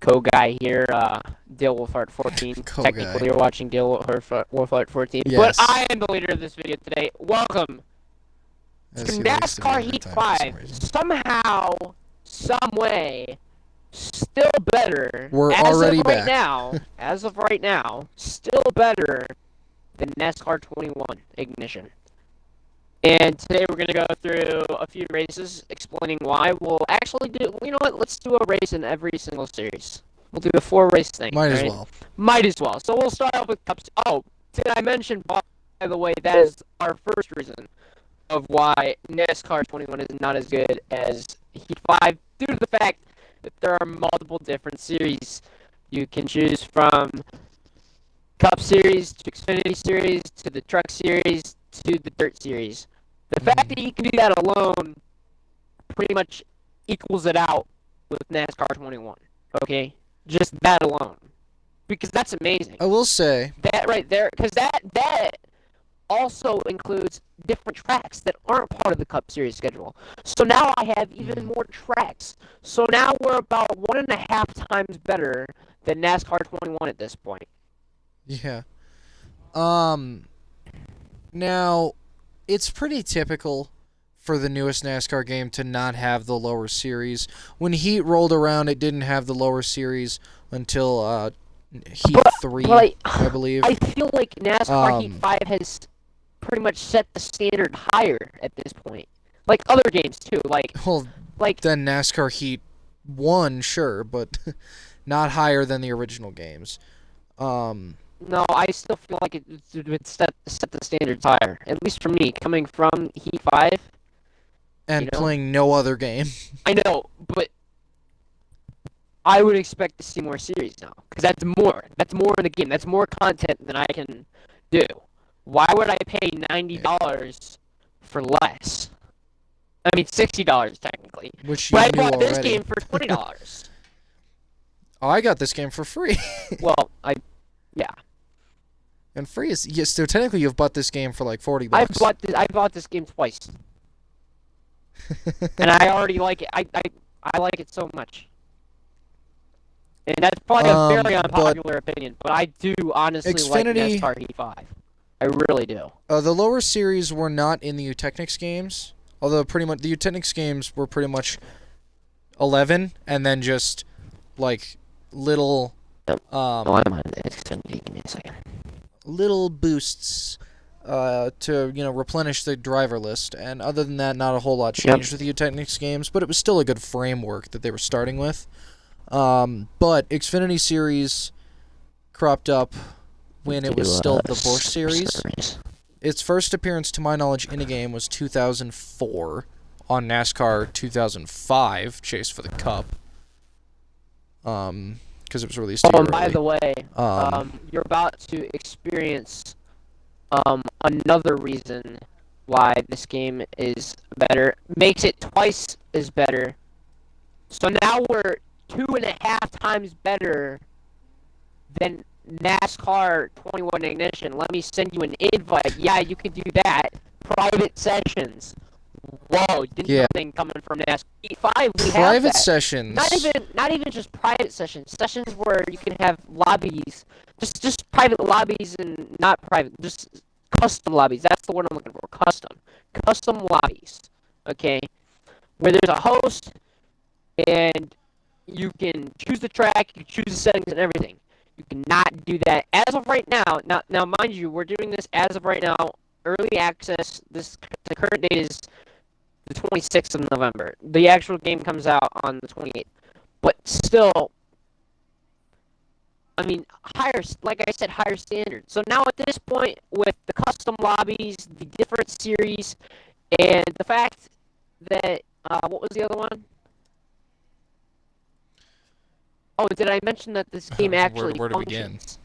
co-guy here, Dale Wolfhard 14. Co-guy. Technically, you're watching Dale Wolfhard 14. Yes. But I am the leader of this video today. Welcome to As he likes to be NASCAR every Heat time for some 5. reason. Somehow, some way, still better. We're as already of right back. now, as of right now, still better than NASCAR 21 Ignition. And today we're going to go through a few races, explaining why. We'll actually do, you know what, let's do a race in every single series. We'll do a 4-race thing. Might as right? well. Might as well. So we'll start off with Cups. Oh, did I mention, by the way, that is our first reason of why NASCAR 21 is not as good as Heat 5, due to the fact that there are multiple different series. You can choose from Cup Series to Xfinity Series to the Truck Series to the Dirt Series. The fact that you can do that alone pretty much equals it out with NASCAR 21. Okay? Just that alone. Because that's amazing. I will say That right there, because that also includes different tracks that aren't part of the Cup Series schedule. So now I have even more tracks. So now we're about 1.5 times better than NASCAR 21 at this point. Yeah. Now, it's pretty typical for the newest NASCAR game to not have the lower series. When Heat rolled around, it didn't have the lower series until Heat 3, I believe. I feel like NASCAR Heat 5 has pretty much set the standard higher at this point. Like other games, too. Well, then NASCAR Heat 1, sure, but not higher than the original games. No, I still feel like it would set the standards higher. At least for me, coming from Heat 5. And playing no other game. I know, but I would expect to see more series now. Because that's more. That's more in the game. That's more content than I can do. Why would I pay $90 for less? I mean, $60 technically. Which you but knew I bought this already. game for $20. Oh, I got this game for free. Well, yeah. And free is so technically you've bought this game for like $40. I bought this game twice. And I already like it. I like it so much. And that's probably a very unpopular opinion, but I do honestly like NASCAR Heat 5. I really do. The lower series were not in the Eutechnics games, although pretty much the Eutechnics games were pretty much 11, and then just like little I'm on Xfinity. Give me a second. Little boosts to replenish the driver list, and other than that, not a whole lot changed with the Eutechnics games, but it was still a good framework that they were starting with. But Xfinity Series cropped up when it was still the Busch Series. Its first appearance, to my knowledge, in a game was 2004 on NASCAR 2005 Chase for the Cup. Because it was released a year by early. the way, you're about to experience another reason why this game is better. Makes it twice as better. So now we're 2.5 times better than NASCAR 21 Ignition. Let me send you an invite. Yeah, you can do that. Private sessions. Whoa, didn't nothing coming from NASCAR. Heat 5, we have that. Private sessions. Not even just private sessions. Sessions where you can have lobbies. Just private lobbies and not private. Just custom lobbies. That's the word I'm looking for. Custom. Custom lobbies. Okay? Where there's a host and you can choose the track, you can choose the settings and everything. You cannot do that as of right now. Now, mind you, we're doing this as of right now. Early access. The current date is the 26th of November. The actual game comes out on the 28th. But still, I mean, like I said, higher standards. So now at this point, with the custom lobbies, the different series, and the fact that, what was the other one? Oh, did I mention that this game actually where to functions?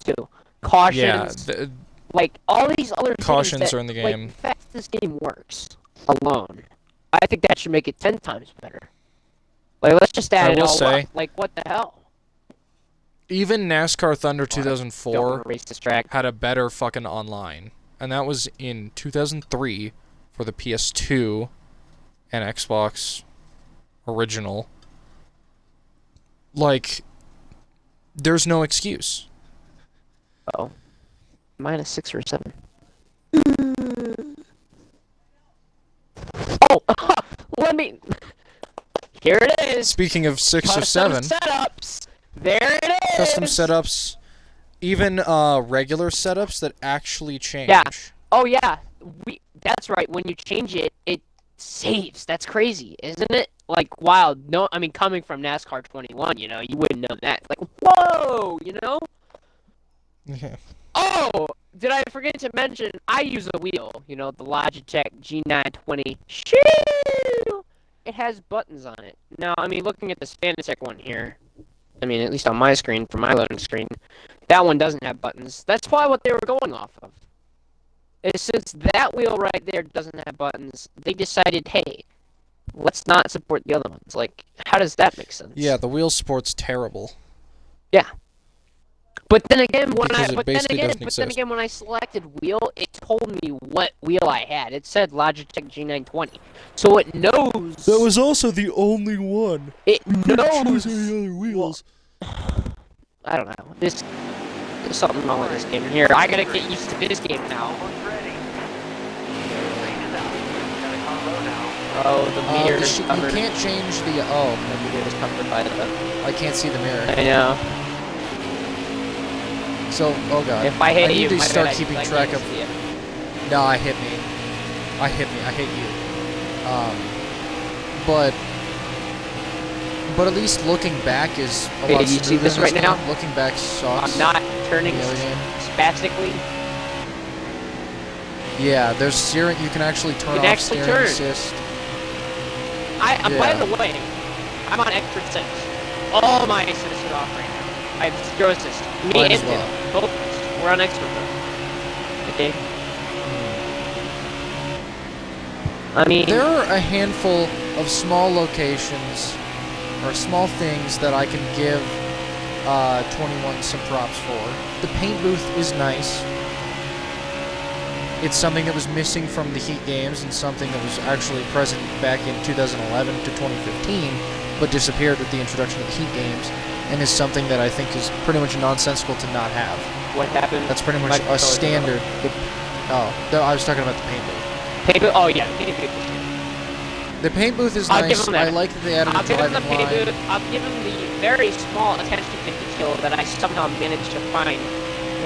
Too. Cautions. Yeah, like, all these other cautions are in the game. Like, the fact that this game works alone, I think that should make it 10 times better. Like, let's just add it all up. Like, what the hell? Even NASCAR Thunder 2004 race this track. had a better fucking online. And that was in 2003 for the PS2 and Xbox original. Like, there's no excuse. Oh, minus 6 or 7. Oh, let me. Here it is. Speaking of 6 or Custom 7, setups. There it is. custom setups, even regular setups that actually change. Yeah. Oh yeah. That's right. When you change it, it saves. That's crazy, isn't it? Like wild. No, I mean coming from NASCAR 21, you wouldn't know that. Like whoa, Yeah. Oh, did I forget to mention? I use a wheel. The Logitech G920. Shoo! It has buttons on it. Now, I mean, looking at this Fanatec one here. I mean, at least on my screen, from my loading screen, that one doesn't have buttons. That's probably what they were going off of. Since that wheel right there doesn't have buttons, they decided, hey, let's not support the other ones. Like, how does that make sense? Yeah, the wheel support's terrible. Yeah. But then again, when I selected wheel, it told me what wheel I had. It said Logitech G920, so it knows. That was also the only one. It knows. Choose any other wheels. I don't know. There's something wrong with this game. Here, I gotta get used to this game now. Oh, the meter is covered. You can't change the. The meter is covered by the. I can't see the mirror. I know. So, oh god. If I hit you, need to start bad, keeping I track of. see it. No, I hit me. I hit you. But at least looking back is a lot you see this right now? Looking back sucks. I'm not turning spastically. Yeah, there's steering. You can actually turn off steering assist. By the way, I'm on expert 6. All my assists are off right now. I have 0 assist. Me Might and as well. him, both of us. We're on expert mode. Okay. I mean, there are a handful of small locations or small things that I can give 21 some props for. The paint booth is nice. It's something that was missing from the Heat games and something that was actually present back in 2011 to 2015, but disappeared with the introduction of the Heat games, and is something that I think is pretty much nonsensical to not have. What happened? That's pretty much a standard. I was talking about the paint booth. Paint booth? Oh yeah, the paint booth. The paint booth is nice. I like that they added a driving line. I'll give him the very small attention to detail that I somehow managed to find.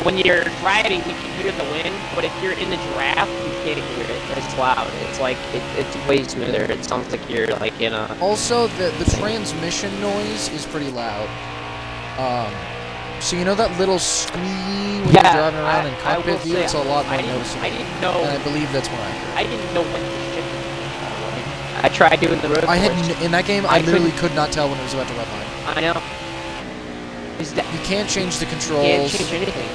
When you're driving, you can hear the wind, but if you're in the draft, you can't hear it. It's loud. It's like, it's way smoother. It sounds like you're like in a... Also, the transmission noise is pretty loud. So you know that little squee when you're driving around in cockpit view? It's a lot more noticeable. I didn't know... And I believe that's more accurate. I didn't know when to shift it. I tried doing the road course. In that game, I literally could not tell when it was about to redline. I know. You can't change the controls. You can't change anything.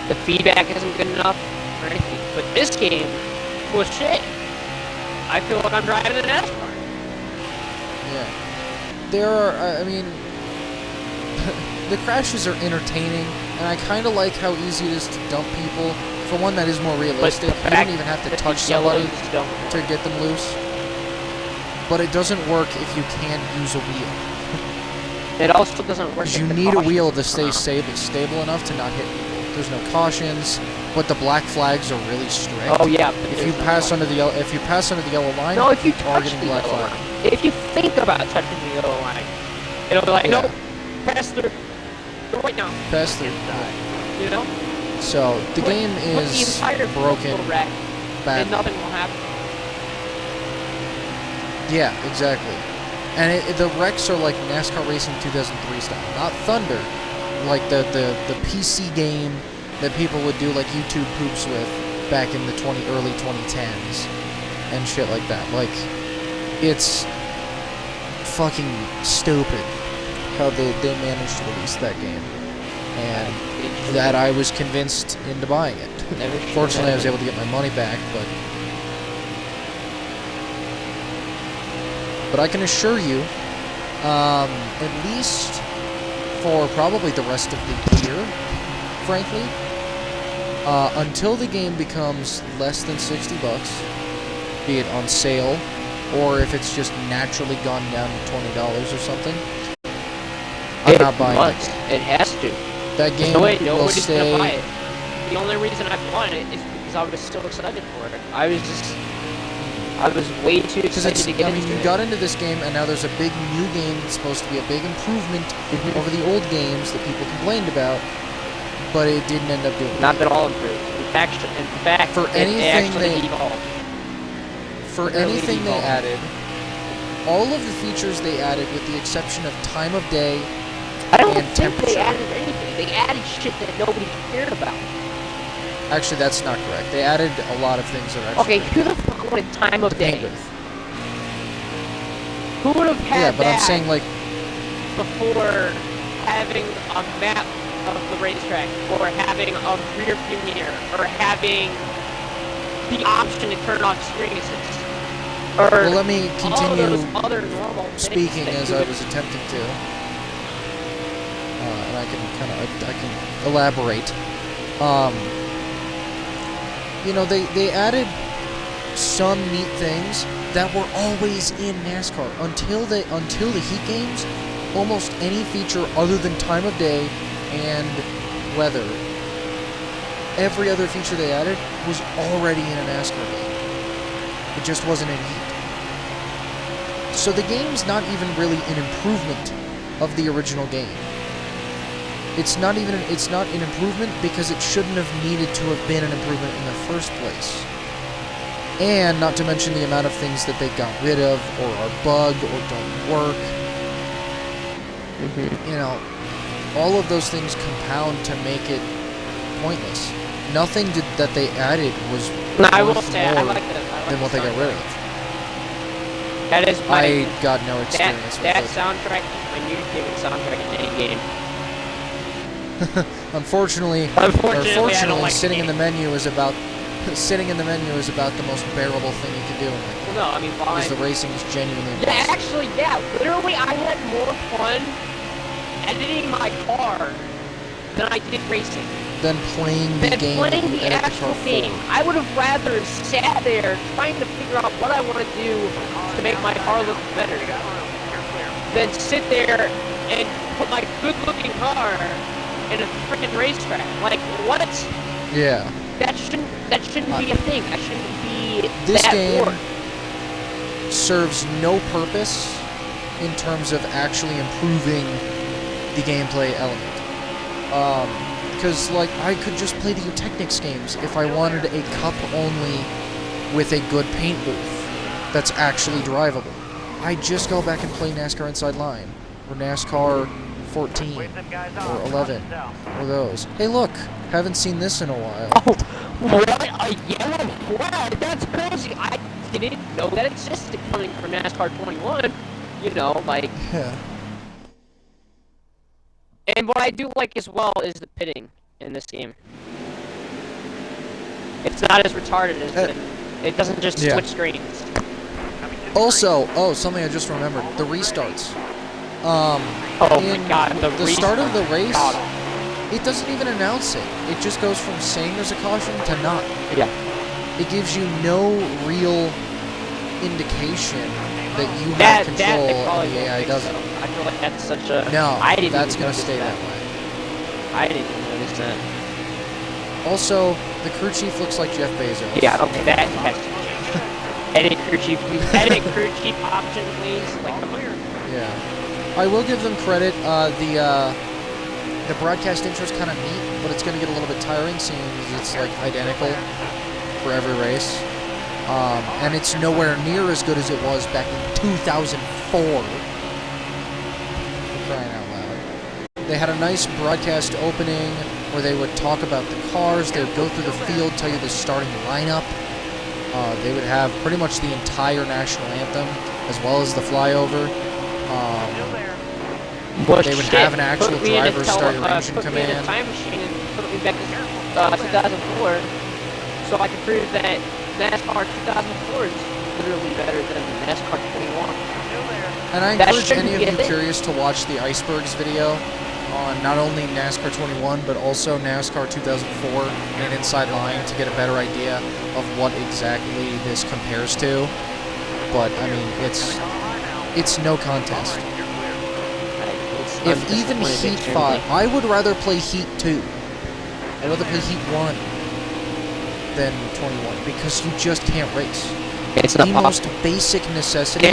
The feedback isn't good enough or anything. But this game was shit. I feel like I'm driving a NASCAR. Yeah. There are, I mean, the crashes are entertaining, and I kind of like how easy it is to dump people. For one that is more realistic, you don't even have to touch somebody to get them loose. But it doesn't work if you can't use a wheel. It also doesn't work. You need a wheel to stay stable enough to not hit people. There's no cautions, but the black flags are really strict. Oh yeah. If you pass under the yellow, line, no, if you are touch getting the black yellow flag. line, if you think about touching the yellow line, it'll be like, no, pass through. Right now. Pass through. You know. So the game is broken. Bad. And nothing will happen. Yeah, exactly. And the wrecks are like NASCAR Racing 2003 style, not Thunder, like the PC game that people would do like YouTube poops with back in the early 2010s and shit like that. Like, it's fucking stupid how they managed to release that game, and that I was convinced into buying it. Fortunately, I was able to get my money back, but I can assure you, at least for probably the rest of the year, frankly, until the game becomes less than $60, be it on sale, or if it's just naturally gone down to $20 or something, I'm not buying it. It has to. That game No way, will nobody's gonna buy stay. it. The only reason I bought it is because I was so excited for it. I was way too excited to get into you it. got into this game, and now there's a big new game that's supposed to be a big improvement over the old games that people complained about, but it didn't end up doing it. Not at all improved. In fact, For anything they evolved. added, all of the features they added, with the exception of time of day I don't and think temperature. they added anything. They added shit that nobody cared about. Actually, that's not correct. They added a lot of things that are actually... Okay, who the fuck wanted time of day? paint booth. Who would have had Yeah, but I'm that saying, like... before having a map of the racetrack, or having a rear view mirror, or having the option to turn off screen assist? Or Well, let me all continue those other normal things speaking that as you I would- was attempting to. And I can elaborate. You know, they added some neat things that were always in NASCAR until the heat games. Almost any feature other than time of day and weather, every other feature they added was already in a NASCAR game. It just wasn't in heat. So the game's not even really an improvement of the original game. It's not an improvement because it shouldn't have needed to have been an improvement in the first place. And not to mention the amount of things that they got rid of, or are bugged, or don't work. You know, all of those things compound to make it pointless. Nothing that they added was I will worth say, I more like than what they got rid of. That is my... I got no experience that with it. soundtrack is my new favorite soundtrack in any game. Unfortunately, I don't like sitting the in the menu is about the most bearable thing you can do. Well, no, I mean, fine. Because the racing is genuinely Yeah, impressive. actually, yeah. Literally, I had more fun editing my car than I did racing. Than playing the game. Playing the actual game. I would have rather sat there trying to figure out what I want to do to make my car look better than sit there and put my good-looking car in a freaking racetrack. Like, what? Yeah. That shouldn't be a thing. That shouldn't be This that game bored. serves no purpose in terms of actually improving the gameplay element. Because, like, I could just play the Technics games if I wanted a cup only with a good paint booth that's actually drivable. I just go back and play NASCAR Inside Line, or NASCAR 14, or 11, or those. Hey, look! Haven't seen this in a while. Oh, what? A yellow flag? That's crazy! I didn't know that existed coming from NASCAR 21. You know, like... Yeah. And what I do like as well is the pitting in this game. It's not as retarded as it doesn't just switch screens. Also, something I just remembered, the restarts. Oh my god, the start of the race, it doesn't even announce it. It just goes from saying there's a caution to not. Yeah. It gives you no real indication that you have control and the AI doesn't. So. I feel like that's such a... No, I didn't that's going to stay that way. I didn't even notice that. Also, the crew chief looks like Jeff Bezos. Yeah, okay, that has to change. Edit crew chief, please. Edit crew chief option, please. Like, come here. Yeah. I will give them credit. The broadcast intro is kind of neat, but it's going to get a little bit tiring seeing as it's like identical for every race. And it's nowhere near as good as it was back in 2004. For crying out loud. They had a nice broadcast opening where they would talk about the cars. They would go through the field, tell you the starting lineup. They would have pretty much the entire national anthem as well as the flyover. They would have an actual driver start your engine put command. Me in a time machine and put me back to 2004, so I can prove that NASCAR 2004 is literally better than NASCAR 21. And I encourage any of you curious to watch the Icebergs video on not only NASCAR 21, but also NASCAR 2004 and Inside Line to get a better idea of what exactly this compares to. But, I mean, it's no contest. if even Heat 5, I would rather play Heat 2. I'd rather play Heat 1 than 21 because you just can't race. It's the not most basic necessity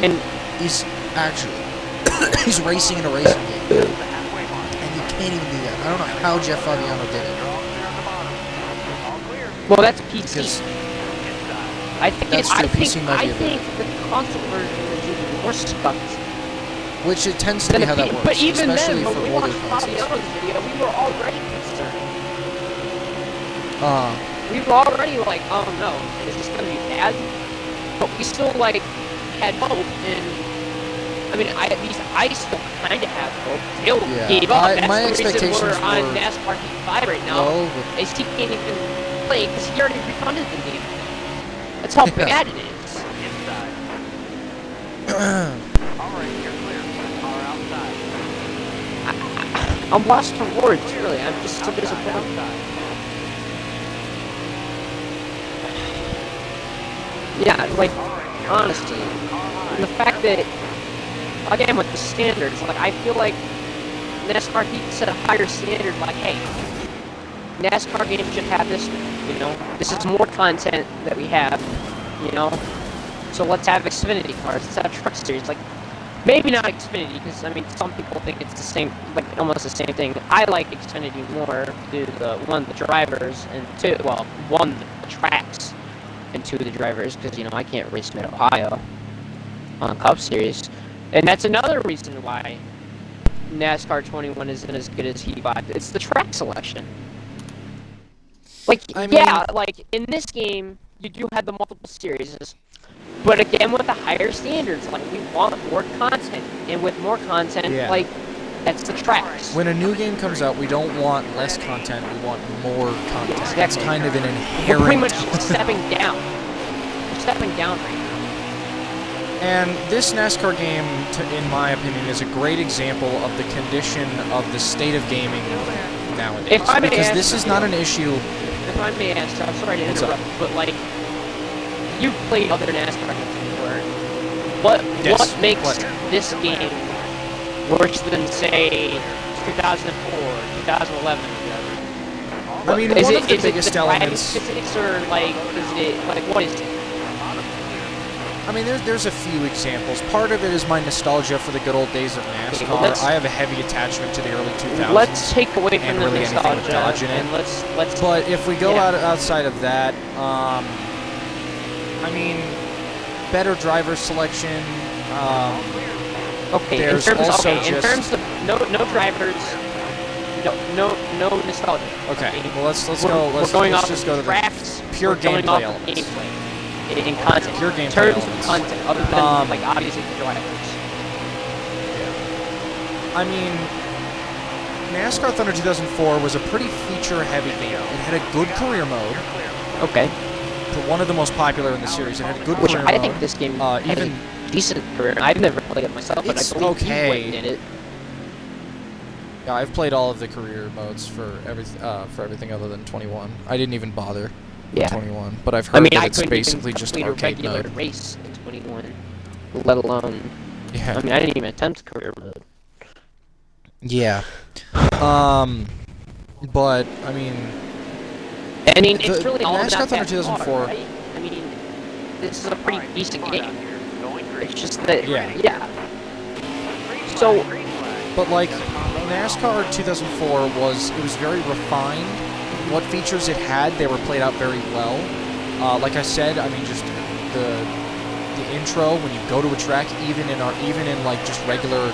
is actually he's racing in a racing game, and you can't even do that. I don't know how Jeff Fabiano did it. Well, that's PC. I think that's true. PC might be a bit. I think the console version is even more stuffed. Which it tends to be how that works, but even especially then, for when we older watched consoles. Fabiano's video, we were already concerned. We were already like, oh no, is this gonna be bad? But we still like had hope, and I mean, at least I still kind of have hope. Phil gave up. That's my the reason expectations we're on were NASCAR Heat 5 right now. Is he can't even play because he already refunded the game. That's how bad it is. Alright, you're clear. Car outside. I'm lost for words, really. I'm just so disappointed. Yeah, like, honestly, the fact that, again, with the standards, like, I feel like NASCAR Heat set a higher standard, like, hey, NASCAR games should have this, you know? This is more content that we have, you know? So let's have Xfinity cars, let's have Truck Series, like, maybe not Xfinity, because, I mean, some people think it's the same, like, almost the same thing. I like Xfinity more due to, the drivers, and the tracks, and 2, the drivers, because, you know, I can't race Mid-Ohio on Cup Series. And that's another reason why NASCAR 21 isn't as good as Heat 5. It's the track selection. Like, like, in this game, you do have the multiple series, but again, with the higher standards, like, we want more content, and with more content, like, that's the tracks. When a new game comes out, we don't want less content, we want more content. Exactly. That's kind of an inherent... We're pretty much stepping down. We're stepping down right now. And this NASCAR game, in my opinion, is a great example of the condition of the state of gaming nowadays. Because this is not an issue... If I may ask, I'm sorry to interrupt, but, like, you played other NASCAR games before. What makes this game worse than, say, 2004, 2011, whatever? I mean, one of the biggest elements... Physics, or, like, is it, like, what is it? I mean, there's a few examples. Part of it is my nostalgia for the good old days of NASCAR. Okay, I have a heavy attachment to the early 2000s. Let's take away from the really nostalgia, and let's. But if we go outside of that, I mean, better driver selection. Okay, in terms of no drivers, no nostalgia. Okay, well let's just go to the pure gameplay elements. In content, pure gameplay terms elements. of content, other than like obviously the drivers. I mean, NASCAR Thunder 2004 was a pretty feature-heavy game. It had a good career mode. Okay. One of the most popular in the series. It had a good career mode. I think this game had a decent career. I've never played it myself, but I believe you did it. Yeah, I've played all of the career modes for everything other than 21. I didn't even bother. 21, but I've heard that it's basically just arcade mode. I couldn't even complete a regular race in 21, let alone. Yeah. I mean, I didn't even attempt career mode. Yeah. But I mean, it's really all about NASCAR Thunder 2004. Car, right? I mean, this is a pretty decent game. It's just that, So, but like NASCAR 2004 was very refined. What features it had, they were played out very well. Like I said, I mean, just the intro when you go to a track, even in like just regular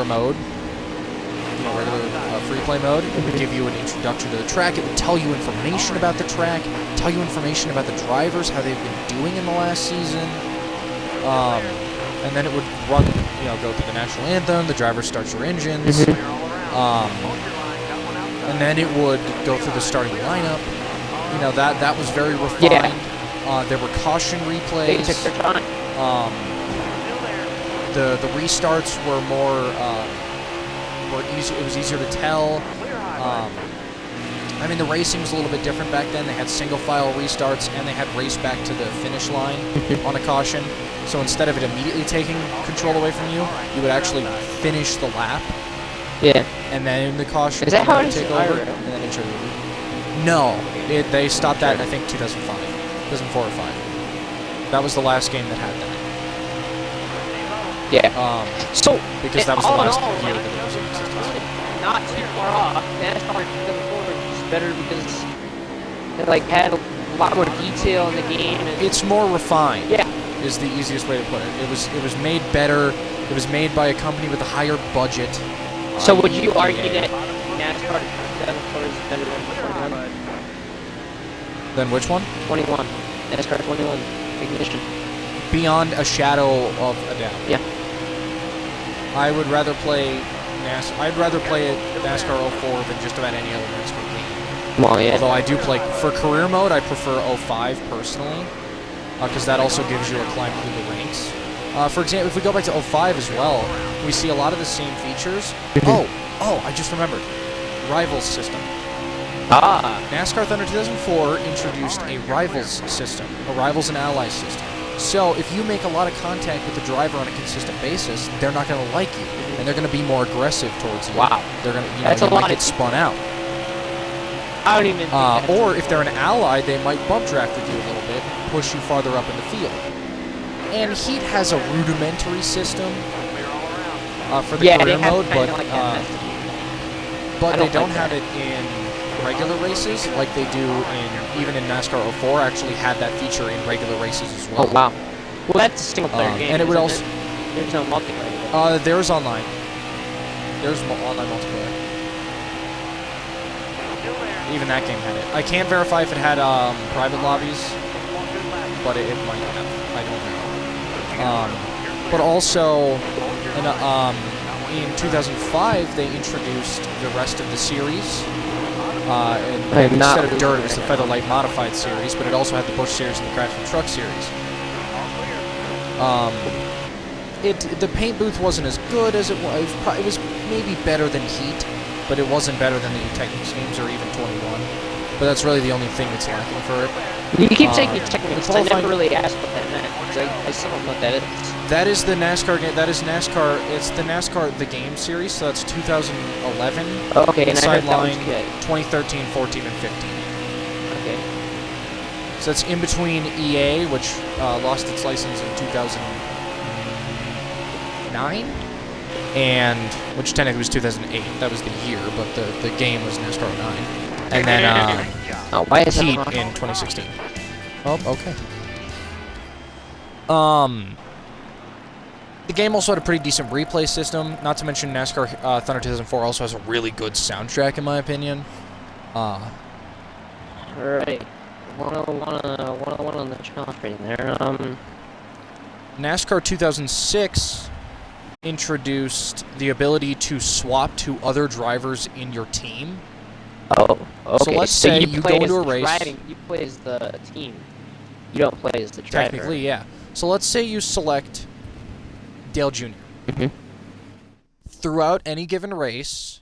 mode, regular free play mode, it would give you an introduction to the track. It would tell you information about the track, tell you information about the drivers, how they've been doing in the last season. And then it would run, go through the national anthem. The driver starts your engines. And then it would go through the starting lineup. That was very refined. There were caution replays. They took their time. The restarts were easy. It was easier to tell. I mean, the racing was a little bit different back then. They had single file restarts and they had race back to the finish line on a caution. So instead of it immediately taking control away from you, you would actually finish the lap Yeah. and then the caution Is that how it would is take in over, IRL? and then it should. No, they stopped that in, I think 2005, 2004 or 5. That was the last game that had that. Yeah. So Because that was the all in last all, year like, that it was in existence. not too far off. NASCAR 2004 is just better because it like had a lot more detail in the game. And, It's more refined. yeah. Is the easiest way to put it. It was made better. It was made by a company with a higher budget. So would you argue that NASCAR 2004 is better than 21? Then which one? 21. NASCAR 21 Ignition. Beyond a shadow of a doubt. Yeah. I would rather play I'd rather play NASCAR 04 than just about any other NASCAR game. Well, yeah. Although I do play for career mode, I prefer 05 personally, because that also gives you a climb through the ranks. For example, if we go back to 05 as well, we see a lot of the same features. Oh, I just remembered. Rivals system. NASCAR Thunder 2004 introduced a Rivals system, a Rivals and Allies system. So if you make a lot of contact with the driver on a consistent basis, they're not going to like you, and they're going to be more aggressive towards you. Wow. They're going to, That's you a might lot get of- spun out. I don't even think that's Or if they're an ally, they might bump draft with you a little bit, push you farther up in the field. And Heat has a rudimentary system for the yeah, they career have mode, kinda but like that. but I they don't don't like have that. it in regular races like they do in even in NASCAR 04. Actually had that feature in regular races as well. Oh wow. Well, that's a single player game. And it would isn't also There's no multiplayer. there's online. There's online multiplayer. Even that game had it. I can't verify if it had private lobbies, but it might have. I don't know. But also, in 2005, they introduced the rest of the series. And instead of Dirt, it was the Featherlight Modified series, but it also had the Busch series and the Craftsman Truck series. The paint booth wasn't as good as it was. It was maybe better than Heat, but it wasn't better than the Technics games or even 21. But that's really the only thing that's lacking for it. You keep taking techniques. I qualifying- never really asked what that meant. 'Cause I still don't know what that is. That is the NASCAR game. That is NASCAR. It's the NASCAR the game series. So that's 2011, Oh, okay, and I heard that one's Sideline, good. 2013, 14, and 15. Okay. So that's in between EA, which lost its license in 2009, and which technically was 2008. That was the year, but the game was NASCAR 09, and then Oh, why is Heat that? in 2016. Oh, okay. The game also had a pretty decent replay system. Not to mention NASCAR Thunder 2004 also has a really good soundtrack, in my opinion. Alright. 101 on the challenge rating there. NASCAR 2006 introduced the ability to swap to other drivers in your team. Oh, okay. So let's say you play go into as a race. you play as the team. You don't play as the driver. Technically, yeah. So let's say you select Dale Jr. Mhm. Throughout any given race,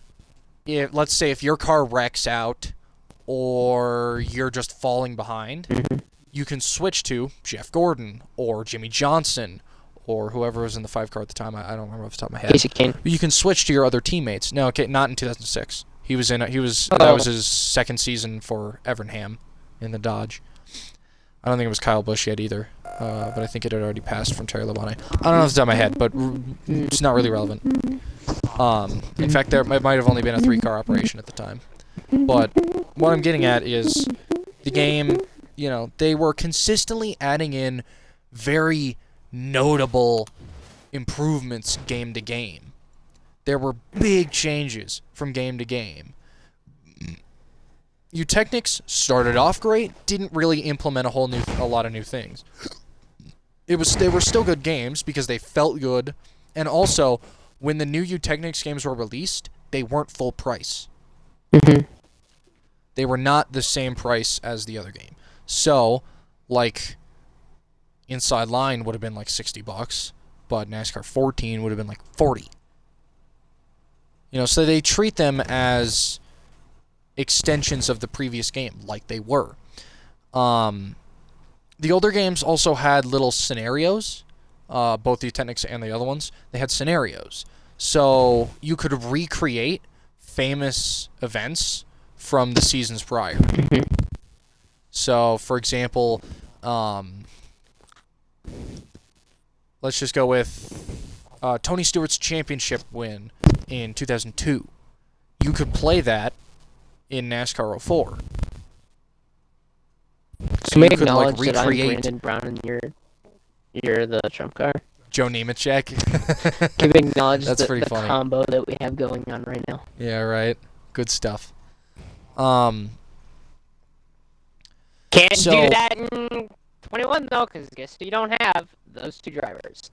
let's say if your car wrecks out or you're just falling behind, you can switch to Jeff Gordon or Jimmy Johnson or whoever was in the 5 car at the time. I don't remember off the top of my head. Casey Kane. But you can switch to your other teammates. No, okay, not in 2006. That was his second season for Evernham in the Dodge. I don't think it was Kyle Busch yet either, but I think it had already passed from Terry Labonte. I don't know off the top of my head, but it's not really relevant. In fact, there might have only been a 3 car operation at the time. But what I'm getting at is the game, they were consistently adding in very notable improvements game to game. There were big changes from game to game. Technics started off great, didn't really implement a lot of new things. They were still good games because they felt good, and also when the new Technics games were released, they weren't full price. They were not the same price as the other game. So, like, Inside Line would have been like $60, but NASCAR 14 would have been like $40. So they treat them as extensions of the previous game, like they were. The older games also had little scenarios, both the Technics and the other ones. They had scenarios. So you could recreate famous events from the seasons prior. So, for example, let's just go with Tony Stewart's championship win in 2002. You could play that in NASCAR 04. So you could, like, acknowledge that I'm recreate- Brandon Brown and you're the Trump car? Joe Nemechek. Can we acknowledge That's the pretty funny. combo that we have going on right now? Yeah, right. Good stuff. Can't So- do that in 21 though, because guess you don't have those two drivers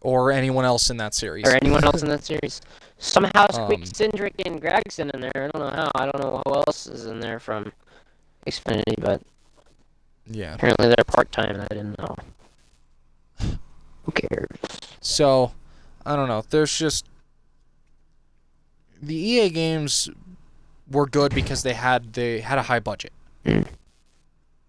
Or anyone else in that series. or anyone else in that series. Somehow squeak Um, Cindric and Gregson in there. I don't know how. I don't know who else is in there from Xfinity, but Yeah. apparently they're part-time. I didn't know. Who cares? So, I don't know. There's just... The EA games were good because they had a high budget. Mm.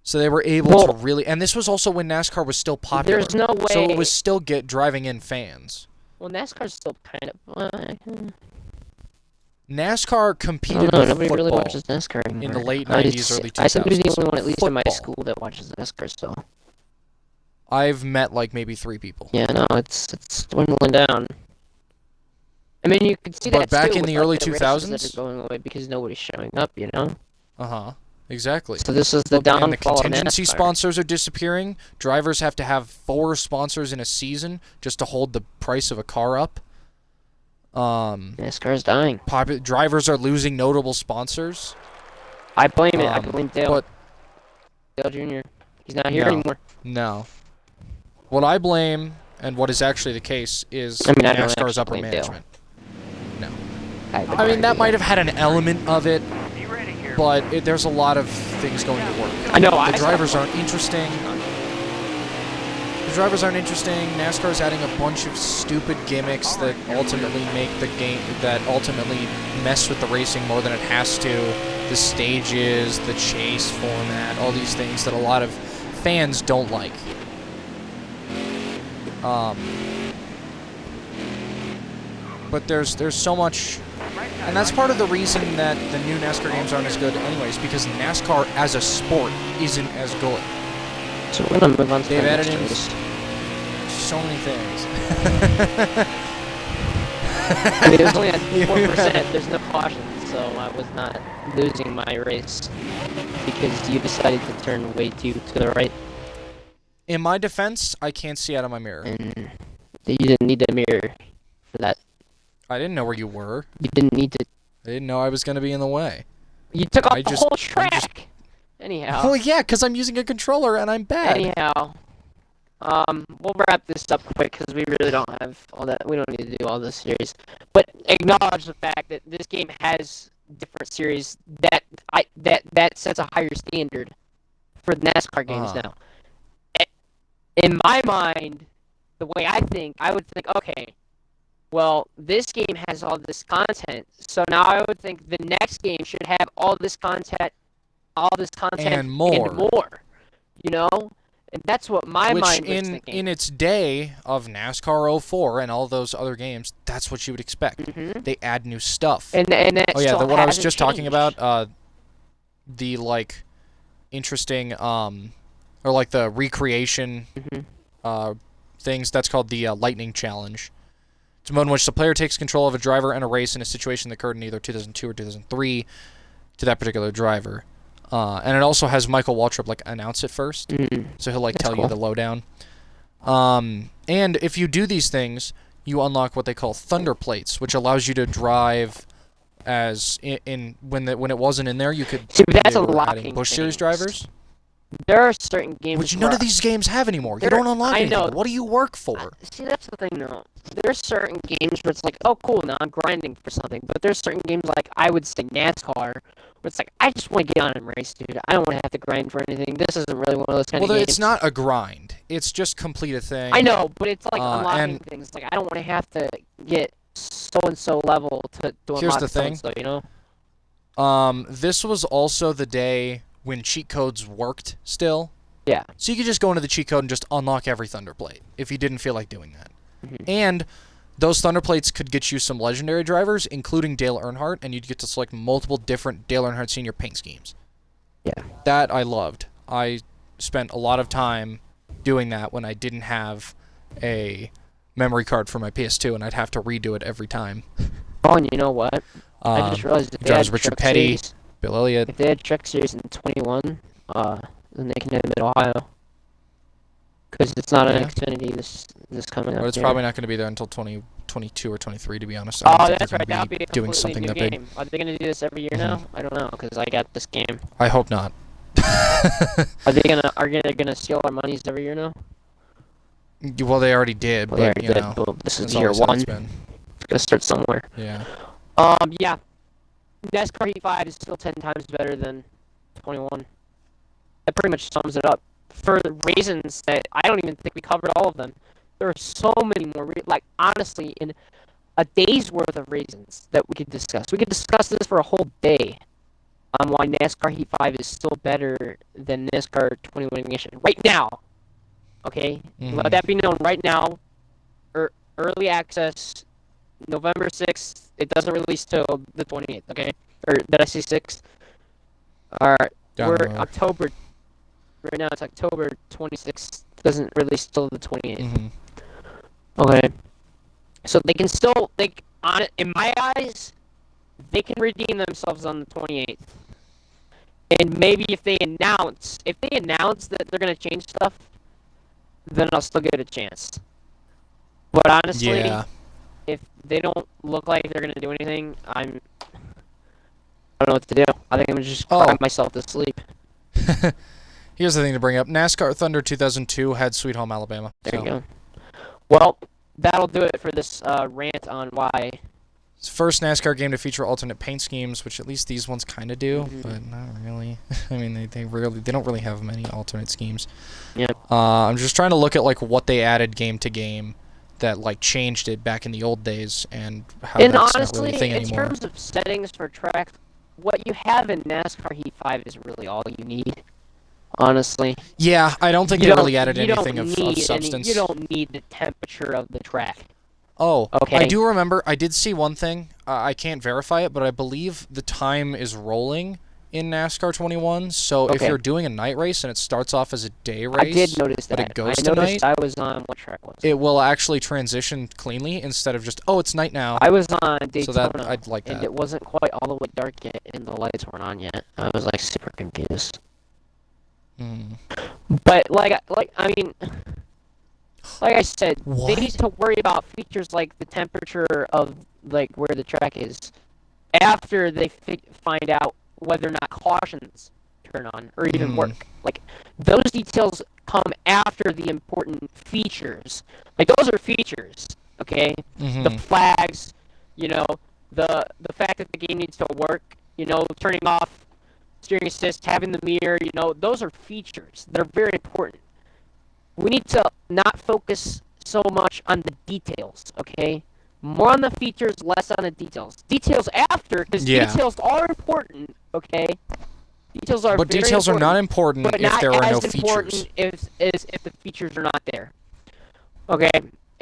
So they were able to really... And this was also when NASCAR was still popular. There's no way. So it was still driving in fans. Well, NASCAR's still kind of. NASCAR I competed don't know. with Nobody football. really watches NASCAR anymore. in the late I 90s, early I seem to be the 2000s. only one, at least in my Football. school, that watches NASCAR still. I've met like maybe 3 people. Yeah, no, it's dwindling down. I mean, you could see But that back too in with, the like, early the races 2000s? that are going away because nobody's showing up, you know. Uh-huh. Exactly. So this is the And downfall the contingency of NASCAR. sponsors are disappearing. Drivers have to have 4 sponsors in a season just to hold the price of a car up. NASCAR's dying. Drivers are losing notable sponsors. I blame it. I blame Dale. But Dale Jr. He's not here No. anymore. no. What I blame, and what is actually the case, is I mean, I don't NASCAR's actually upper blame Dale. management. No. I I mean, that might have had an element of it, Be ready here. but there's a lot of things going to work. I know. The drivers aren't interesting. The drivers aren't interesting. NASCAR's adding a bunch of stupid gimmicks that ultimately make the game, that ultimately mess with the racing more than it has to. The stages, the chase format, all these things that a lot of fans don't like. But there's so much, and that's part of the reason that the new NASCAR games aren't as good anyways, because NASCAR as a sport isn't as good. So we're gonna move on to They've the added next in race. so many things. I mean, it was only at 4%. There's no caution, so I was not losing my race because you decided to turn way too to the right, In my defense, I can't see out of my mirror. and you didn't need the mirror for that. I didn't know where you were. You didn't need to. I didn't know I was going to be in the way. You took off I the just- whole I track. just- Anyhow. Well, yeah, because I'm using a controller and I'm bad. Anyhow. We'll wrap this up quick because we really don't have all that. We don't need to do all this series, but acknowledge the fact that this game has different series that sets a higher standard for the NASCAR games Uh-huh. now. In my mind, the way I would think, okay, well, this game has all this content, so now I would think the next game should have all this content And more. You know? And that's what my Which mind was thinking. in its day of NASCAR 04 and all those other games, that's what you would expect. Mhm. They add new stuff. And that Oh yeah, still what I was hasn't just talking changed. about, the like interesting or like the recreation Mhm. things. That's called the Lightning Challenge. It's a mode in which the player takes control of a driver in a race in a situation that occurred in either 2002 or 2003 to that particular driver. And it also has Michael Waltrip like announce it first, so he'll like That's tell you cool. the lowdown. And if you do these things, you unlock what they call Thunder Plates, which allows you to drive as when it wasn't in there, you could. See, but that's they were unlocking adding Busch Series things. drivers, There are certain games which none where of these games have anymore. You There- don't unlock I anything. know. What do you work for? See, that's the thing, though. There's certain games where it's like, oh, cool, now I'm grinding for something. But there's certain games, like, I would say NASCAR, where it's like, I just want to get on and race, dude. I don't want to have to grind for anything. This isn't really one of those kind of Well, games. it's not a grind. It's just complete a thing. I know, but it's like unlocking and- things. Like, I don't want to have to get so-and-so level to Here's unlock the thing. so-and-so, you know? This was also the day when cheat codes worked still. Yeah. So you could just go into the cheat code and just unlock every Thunder Plate if you didn't feel like doing that. Mhm. And those Thunder Plates could get you some legendary drivers, including Dale Earnhardt, and you'd get to select multiple different Dale Earnhardt Sr. paint schemes. Yeah. That I loved. I spent a lot of time doing that when I didn't have a memory card for my PS2, and I'd have to redo it every time. Oh, and you know what? I just realized if they had Richard Truck Petty, Series, Bill Elliott. if they had Truck Series in 21, then they can have it in Ohio. Because it's not an Yeah. Xfinity this coming up. But it's here. probably not going to be there until 2022 or 23, to be honest. Oh, I don't think that's they're right. gonna That'll be a doing completely something new that big. game. Are they going to do this every year now? I don't know, because I got this game. I hope not. Are they gonna steal our monies every year now? Well, they already did, Well, they but already you did, know, but this is that's year always how one. it's been. It's gonna start somewhere. Yeah. Yeah. NASCAR Heat 5 is still 10 times better than 21. That pretty much sums it up. For the reasons that I don't even think we covered all of them. There are so many more, like, honestly, in a day's worth of reasons that we could discuss. We could discuss this for a whole day on why NASCAR Heat 5 is still better than NASCAR 21 Ignition. Right now! Okay? Let that be known right now. Early access, November 6th. It doesn't release till the 28th, okay? Or did I say 6th? Alright, we're October. Right now it's October 26th. Doesn't release till the 28th. Okay. So they can still, in my eyes, they can redeem themselves on the 28th. And maybe if they announce that they're going to change stuff, then I'll still give it a chance. But honestly, if they don't look like they're going to do anything, I don't know what to do. I think I'm going to just cry myself to sleep. Here's the thing to bring up. NASCAR Thunder 2002 had Sweet Home Alabama. There you go. Well, that'll do it for this rant on why. It's the first NASCAR game to feature alternate paint schemes, which at least these ones kind of do, but not really. I mean, they don't really have many alternate schemes. Yeah. I'm just trying to look at like what they added game to game that like changed it back in the old days and how that's honestly, not really a thing in anymore. terms of settings for track, what you have in NASCAR Heat 5 is really all you need. Honestly. Yeah, I don't think they really added anything of substance. You don't need the temperature of the track. Oh, okay. I do remember. I did see one thing. I can't verify it, but I believe the time is rolling in NASCAR 21. So if you're doing a night race and it starts off as a day race, I did notice that. But it goes I to noticed night, I was on what track was it will actually transition cleanly instead of just it's night now. I was on Daytona, so that I'd like that. And it wasn't quite all the way dark yet, and the lights weren't on yet. I was like super confused. But I mean, like I said, they need to worry about features like the temperature of like where the track is after they find out whether or not cautions turn on or even work. Like those details come after the important features. Like those are features, okay? The flags, you know, the fact that the game needs to work, you know, turning off steering assist, having the mirror, you know, those are features. They're very important. We need to not focus so much on the details, okay? More on the features, less on the details. Details after, because details are important, okay? Details are but details are not important if there are no features. If the features are not there. Okay,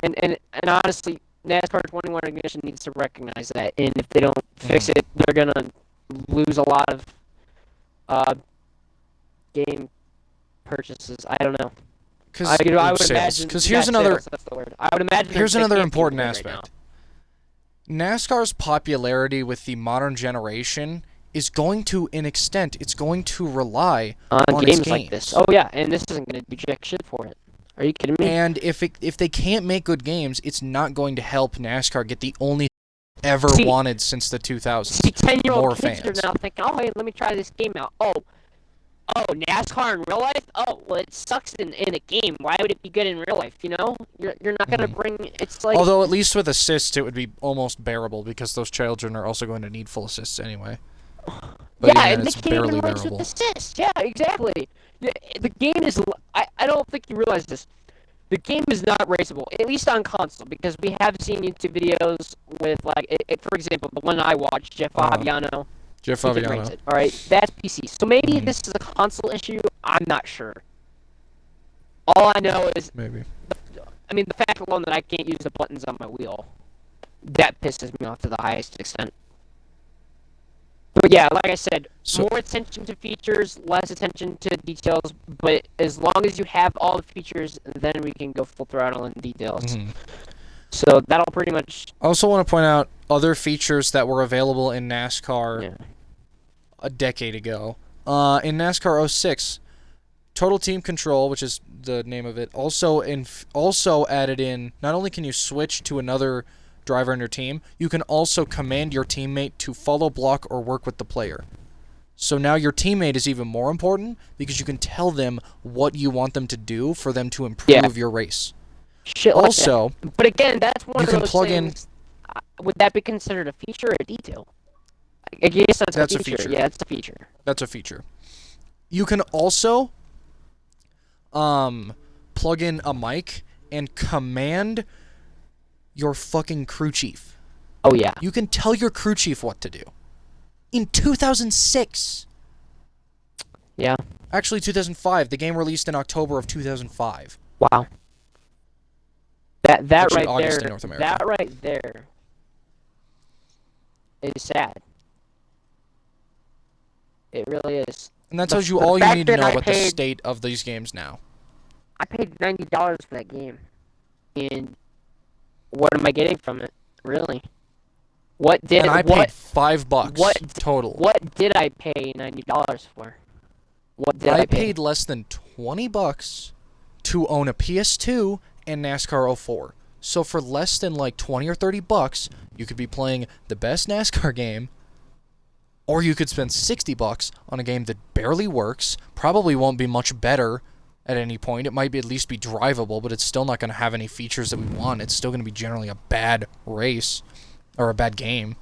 and honestly, NASCAR 21 Ignition needs to recognize that, and if they don't fix it, they're gonna lose a lot of game purchases. I don't know. I would imagine. Because here's another. That's the word. I would imagine. Here's another important aspect. NASCAR's popularity with the modern generation is going to, an extent, it's going to rely on games like this. Oh yeah, and this isn't going to do jack shit for it. Are you kidding me? And if they can't make good games, it's not going to help NASCAR get the only ever wanted since the 2000s. See, 10-year-old kids fans are now thinking, oh, hey, let me try this game out. Oh, NASCAR in real life? Oh, well, it sucks in a game. Why would it be good in real life, you know? You're not going to bring... It's like... Although, at least with assists, it would be almost bearable, because those children are also going to need full assists anyway. But yeah, and it's they can't even race with assists. Yeah, exactly. The game is... I don't think you realize this. The game is not raceable, at least on console, because we have seen YouTube videos with, like, for example, the one I watched, Jeff Fabiano. Jeff Fabiano. All right, that's PC. So maybe this is a console issue. I'm not sure. All I know is maybe. I mean, the fact alone that I can't use the buttons on my wheel That pisses me off to the highest extent. But yeah, like I said, So- more attention to features, less attention to details. But as long as you have all the features, then we can go full throttle in details. Mhm. So that'll pretty much. I also want to point out other features that were available in NASCAR Yeah. a decade ago. In NASCAR '06, Total Team Control, which is the name of it, also added in. Not only can you switch to another driver in your team, you can also command your teammate to follow, block, or work with the player. So now your teammate is even more important because you can tell them what you want them to do for them to improve your race. Shit like Also, that. But again, that's one you of can those plug in- things. Would that be considered a feature or a detail? I guess That's a a feature. feature. Yeah, it's a feature. That's a feature. You can also plug in a mic and command your fucking crew chief. Oh yeah. You can tell your crew chief what to do. In 2006. Yeah. Actually, 2005. The game released in October of 2005. Wow. That Actually, right August there. in North America. That right there is sad. It really is. And that The- tells you the all you fact need to that know I about the paid- state of these games now. I paid $90 for that game, and what am I getting from it? Really? What did And I what paid $5 what- total. what did I pay $90 for? What did I pay? paid less than $20 to own a PS2 and NASCAR '04. So for less than like $20 or $30, you could be playing the best NASCAR game, or you could spend $60 on a game that barely works, probably won't be much better at any point. It might be at least be drivable, but it's still not going to have any features that we want. It's still going to be generally a bad race or a bad game.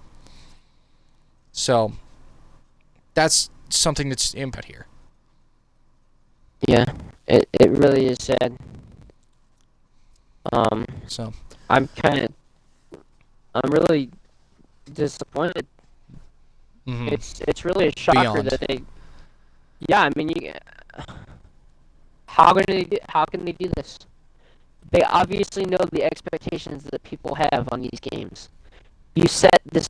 So that's something that's input here. Yeah, it really is sad. So I'm really disappointed. mhm. It's really a shocker Beyond. that they. Yeah, I mean, how can they do this? They obviously know the expectations that people have on these games. You set this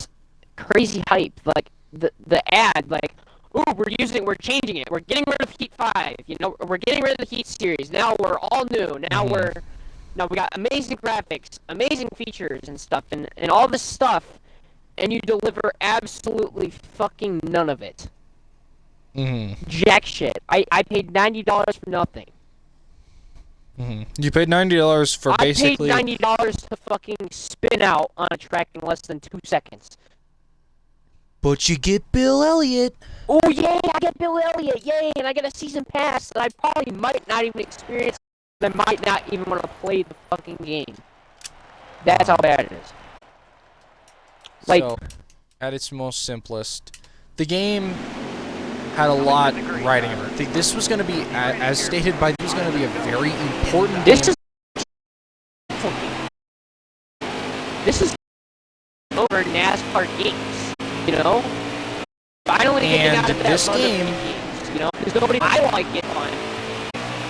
crazy hype, like the ad, like, ooh, we're changing it. We're getting rid of Heat 5. You know, we're getting rid of the Heat series. Now we're all new. Now Mhm. now we got amazing graphics, amazing features and stuff, and all this stuff, and you deliver absolutely fucking none of it. Mhm. Jack shit. I paid $90 for nothing. Mhm. You paid $90 for basically. I paid $90 to fucking spin out on a track in less than 2 seconds. But you get Bill Elliott. Oh yay! I get Bill Elliott, yay! And I get a season pass that I probably might not even experience. I might not even want to play the fucking game. That's how bad it is. Like, So, at its most simplest, the game had a lot riding on it. This was going to be, as stated by, this was going to be a very important this game. is over NASCAR games, you know. Finally getting And out of that this run of game- games, you know, because nobody I like it on.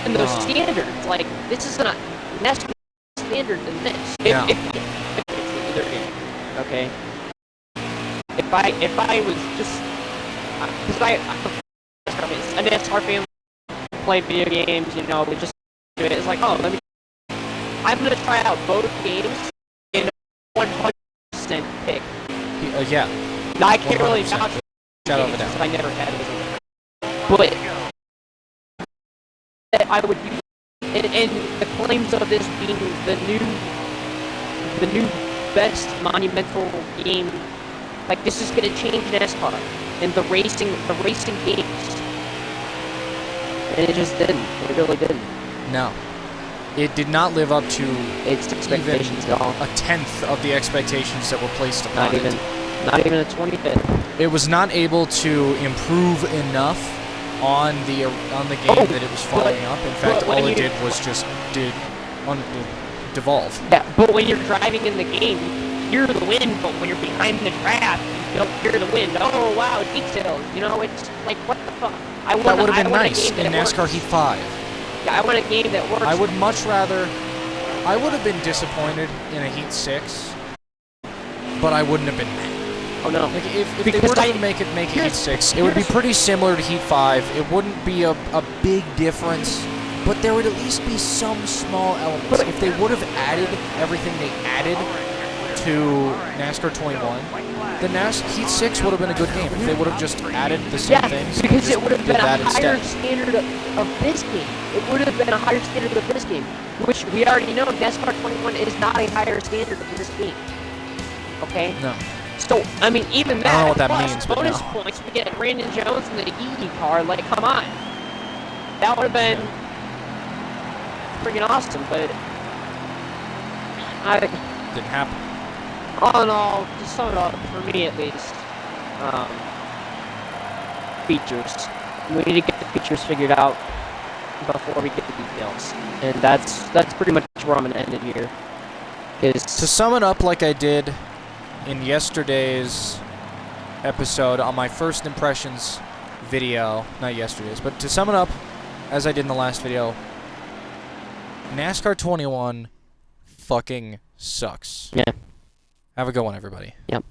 And those standards, like, this is not NASCAR standard than this. Yeah. If it's either game, okay. If I was just, because I'm a NASCAR fan, play video games, you know, we just do it. It's like, oh, I'm gonna try out both games in 100% pick. Yeah, Now, I can't really 100%. vouch for shadow of a games doubt. because I never had it. But I would use, and the claims of this being the new best monumental game, like, this is gonna change NASCAR and the racing games. And it just didn't. It really didn't. No. It did not live up to Its expectations even at all. a tenth of the expectations that were placed upon Not even a 25th. It was not able to improve enough on the game that it was following up. In fact, but when all it you- did was just devolve. Yeah, but when you're driving in the game, you hear the wind, but when you're behind the track, you don't hear the wind. Oh, wow, details. You know, it's like, what the fuck? That would have been nice in NASCAR Heat 5. Yeah, I want a game that works. I would have been disappointed in a Heat 6 but I wouldn't have been mad. Oh no. Like, if they Because were to make it Heat 6, it would be pretty similar to Heat 5. It wouldn't be a big difference, but there would at least be some small elements. But if they would have added everything they added to NASCAR 21, the Heat 6 would have been a good game. If they would have just added the same things. Because it would have been a higher instead. standard of this game. It would have been a higher standard of this game, which we already know NASCAR 21 is not a higher standard of this game. Okay? No. So, I mean, even that, I don't know what that plus means, but bonus no. points, we get Brandon Jones in the EE car, like, come on. That would have been freaking awesome, but Didn't happen. all in all, to sum it up, for me at least, features. We need to get the features figured out before we get the details. And that's pretty much where I'm going to end it here. To sum it up like I did in yesterday's episode on my first impressions video, not yesterday's, but to sum it up as I did in the last video, NASCAR 21 fucking sucks. Yeah. Have a good one, everybody. Yep.